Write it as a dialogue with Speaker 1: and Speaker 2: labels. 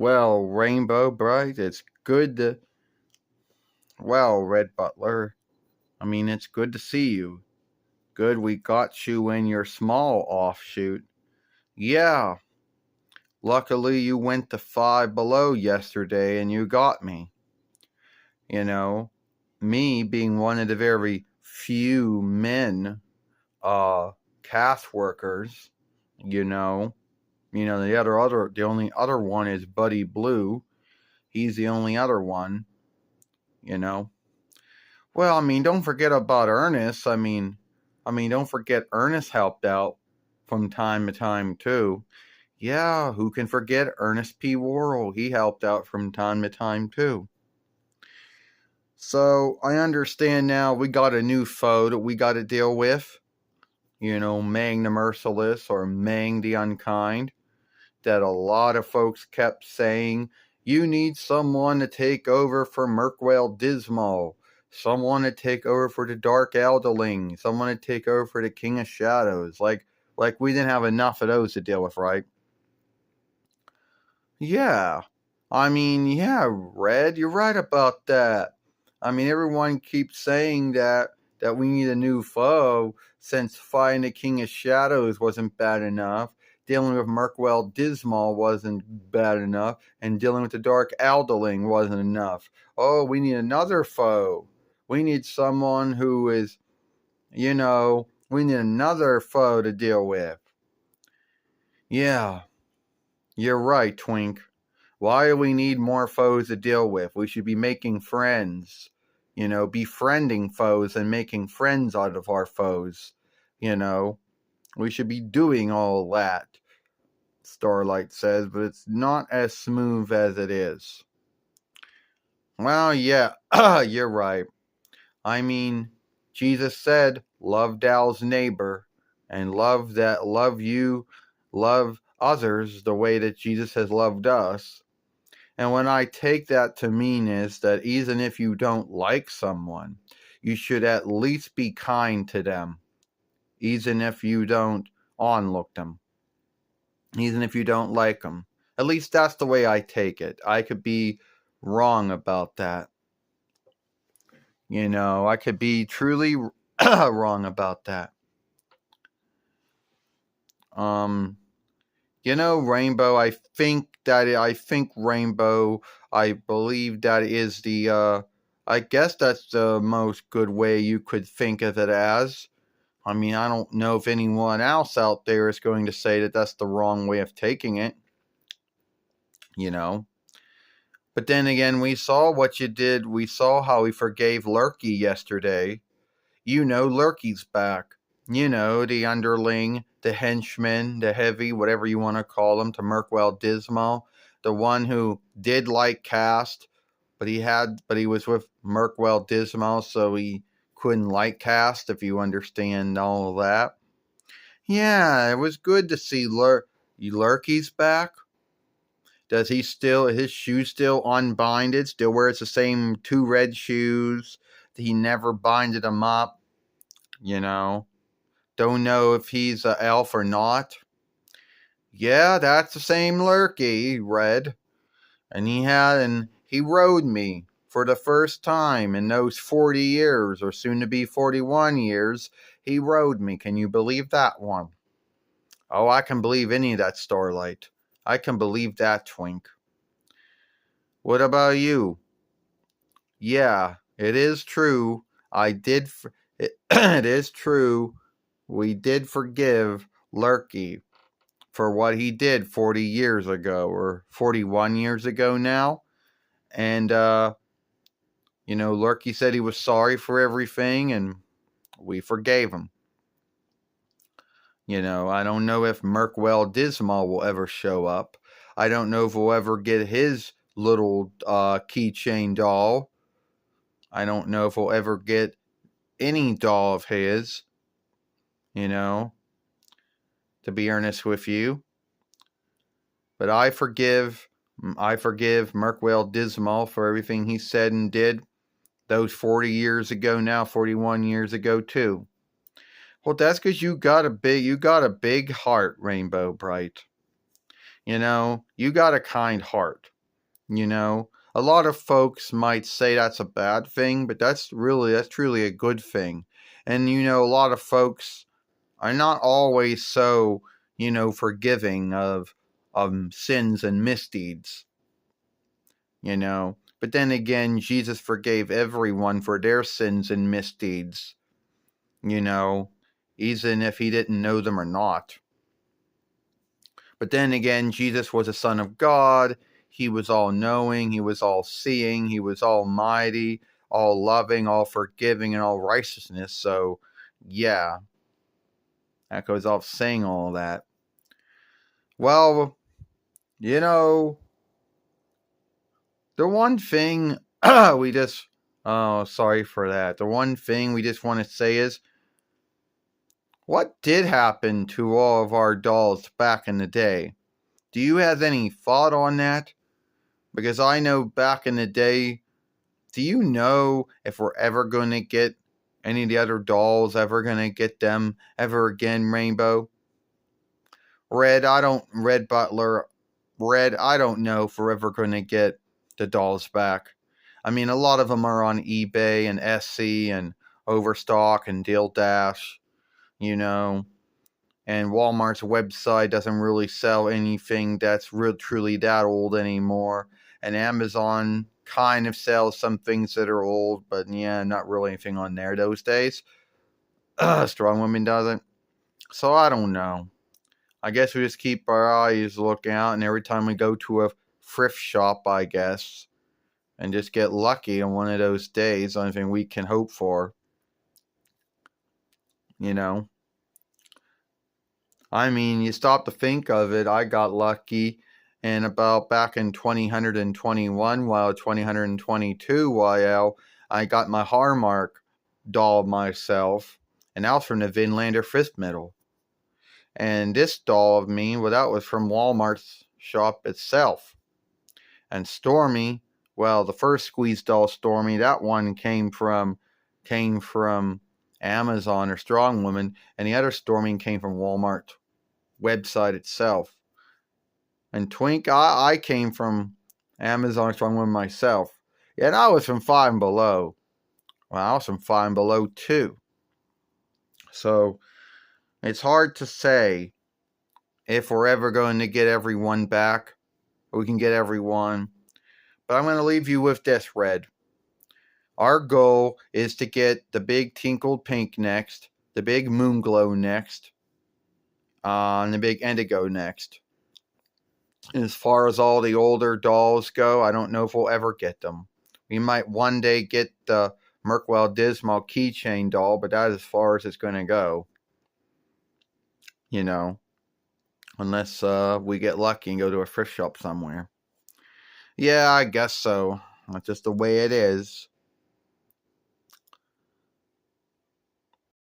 Speaker 1: Well, Rainbow Bright, it's good to. Well, Red Butler, I mean, it's good to see you. Good we got you in your small offshoot. Yeah, luckily you went to Five Below yesterday and you got me. You know, me being one of the very few men, uh, cast workers, you know. The only other one is Buddy Blue. He's the only other one, you know. Well, I mean, don't forget about Ernest. Don't forget Ernest helped out from time to time too. Yeah, who can forget Ernest P. Worrell? He helped out from time to time too. So I understand now we got a new foe that we got to deal with. Mang the Merciless or Mang the Unkind. That a lot of folks kept saying, you need someone to take over for Merkwell Dismal, someone to take over for the Dark Elderling, someone to take over for the King of Shadows. Like we didn't have enough of those to deal with, right? Yeah. Yeah, Red, you're right about that. Everyone keeps saying that we need a new foe since fighting the King of Shadows wasn't bad enough. Dealing with Merkwell Dismal wasn't bad enough, and dealing with the Dark Alderling wasn't enough. Oh, we need another foe. We need someone who is, we need another foe to deal with. Yeah, you're right, Twink. Why do we need more foes to deal with? We should be making friends. Befriending foes and making friends out of our foes. We should be doing all that, Starlight says, but it's not as smooth as it is. Well, yeah, you're right. Jesus said, love Dal's neighbor, and love others the way that Jesus has loved us. And when I take that to mean is that even if you don't like someone, you should at least be kind to them, even if you don't onlook them, even if you don't like them. At least that's the way I take it. I could be wrong about that. I could be truly wrong about that. Rainbow, I think Rainbow, I believe that is I guess that's the most good way you could think of it as. I don't know if anyone else out there is going to say that that's the wrong way of taking it. But then again, we saw what you did. We saw how he forgave Lurky yesterday. Lurky's back. The underling, the henchman, the heavy, whatever you want to call him, to Merkwell Dismal. The one who did like Cast, but he was with Merkwell Dismal, so he couldn't like Cast, if you understand all of that. Yeah, it was good to see Lurky's back. Does his shoes still unbinded? Still wears the same 2 red shoes? He never binded them up. Don't know if he's an elf or not. Yeah, that's the same Lurky, Red. And he rode me for the first time in those 40 years, or soon to be 41 years. He rode me. Can you believe that one? Oh, I can believe any of that, Starlight. I can believe that, Twink. What about you? Yeah, it is true. It is true. We did forgive Lurky for what he did 40 years ago, or 41 years ago now. And, Lurky said he was sorry for everything, and we forgave him. I don't know if Merkwell Dismal will ever show up. I don't know if we'll ever get his little keychain doll. I don't know if we'll ever get any doll of his, to be earnest with you. But I forgive Merkwell Dismal for everything he said and did those 40 years ago now, 41 years ago too. Well, that's because you got a big heart, Rainbow Bright. You got a kind heart. You know, a lot of folks might say that's a bad thing, but that's truly a good thing. And a lot of folks are not always so, forgiving of sins and misdeeds, But then again, Jesus forgave everyone for their sins and misdeeds, you know, even if he didn't know them or not. But then again, Jesus was the Son of God. He was all knowing, he was all seeing, he was almighty, all loving, all forgiving, and all righteousness. So, yeah, that goes off saying all that. Well, the one thing we just, oh, sorry for that. The one thing we just want to say is, what did happen to all of our dolls back in the day? Do you have any thought on that? Because I know back in the day, do you know if we're ever going to get any of the other dolls, ever going to get them ever again, Rainbow? Red Butler, I don't know if we're ever going to get the dolls back. I mean, a lot of them are on eBay and Etsy and Overstock and Deal Dash, and Walmart's website doesn't really sell anything that's truly that old anymore. And Amazon kind of sells some things that are old, but yeah, not really anything on there those days. Strong Women doesn't. So I don't know. I guess we just keep our eyes looking out, and every time we go to a thrift shop, I guess, and just get lucky on one of those days, only thing we can hope for. I mean, you stop to think of it, I got lucky and about back in 2021, while 2022, while I got my Hallmark doll myself, and that was from the Vinlander Fifth Medal. And this doll of me, well, that was from Walmart's shop itself. And Stormy, well, the first squeeze doll Stormy, that one came from Amazon or Strong Woman, and the other Stormy came from Walmart website itself. And Twink, I came from Amazon Strong Woman myself. Yeah, and I was from Five and Below. Well, I was from Five and Below too. So it's hard to say if we're ever going to get everyone back, or we can get everyone. But I'm going to leave you with this, Red. Our goal is to get the big Tinkled Pink next, the big Moonglow next, and the big Indigo next. As far as all the older dolls go, I don't know if we'll ever get them. We might one day get the Merkwell Dismal keychain doll, but that is as far as it's going to go. Unless we get lucky and go to a thrift shop somewhere. Yeah, I guess so. That's just the way it is.